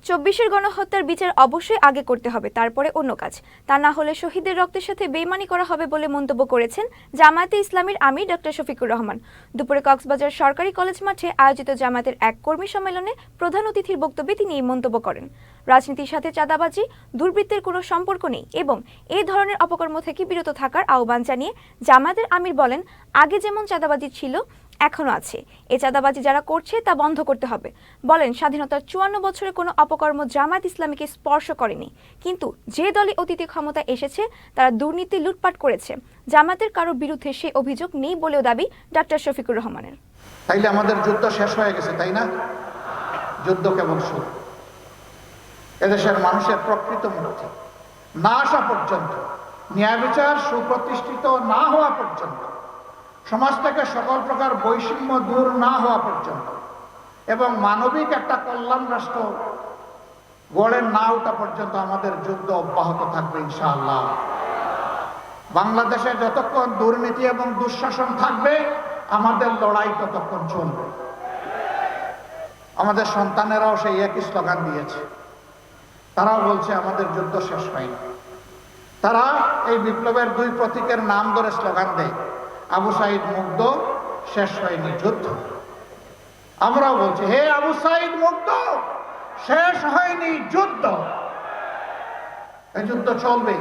২৪-এর গণহত্যার বিচার অবশ্যই আগে করতে হবে, তারপরে অন্য কাজ। তা না হলে শহীদদের রক্তের সাথে বেইমানি করা হবে বলে মন্তব্য করেছেন জামায়াতে ইসলামীর আমির ডক্টর শফিকুর রহমান। দুপুরে কক্সবাজার সরকারি কলেজ মাঠে আয়োজিত জামায়াতের এক কর্মী সম্মেলনে প্রধান অতিথির বক্তব্যে তিনি এই মন্তব্য করেন। রাজনীতির সাথে চাঁদাবাজি, দুর্বৃত্তের কোনো সম্পর্ক নেই এবং এই ধরনের অপকর্ম থেকে বিরত থাকার আহ্বান জানিয়ে জামায়াতের আমির বলেন, আগে যেমন চাঁদাবাজি ছিল এখনো আছে, এই চাঁদাবাজি যারা করছে তা বন্ধ করতে হবে। বলেন, স্বাধীনতার ৫৪ বছরে কোনো অপকর্ম জামায়াত ইসলামীকে স্পর্শ করেনি, কিন্তু যে দলে অতীতে ক্ষমতা এসেছে তারা দুর্নীতি, লুটপাট করেছে। জামায়াতের কারো বিরুদ্ধে সেই অভিযোগ নেই বলেও দাবি ডক্টর শফিকুর রহমানের। তাইলে আমাদের যুদ্ধ শেষ হয়ে গেছে, তাই না? যুদ্ধ কেবল শুরু। এদেশের মানুষের প্রকৃত মুক্তি না আসা পর্যন্ত, ন্যায় বিচার সুপ্রতিষ্ঠিত না হওয়া পর্যন্ত, সমাজ থেকে সকল প্রকার বৈষম্য দূর না হওয়া পর্যন্ত এবং মানবিক একটা কল্যাণ রাষ্ট্র গড়ে না ওঠা পর্যন্ত আমাদের যুদ্ধ অব্যাহত থাকবে ইনশাআল্লাহ। বাংলাদেশে যতক্ষণ দুর্নীতি এবং দুঃশাসন থাকবে আমাদের লড়াই ততক্ষণ চলবে। আমাদের সন্তানেরাও সেই একই স্লোগান দিয়েছে, তারাও বলছে আমাদের যুদ্ধ শেষ হয়নি। তারা এই বিপ্লবের দুই প্রতীকের নাম ধরে স্লোগান দেয়, আবু সাইদ মুগ্ধ, শেষ হয়নি যুদ্ধ। আমরাও বলছি, হে আবু সাইদ মুগ্ধ, শেষ হয়নি যুদ্ধ। এই যুদ্ধ চলবে।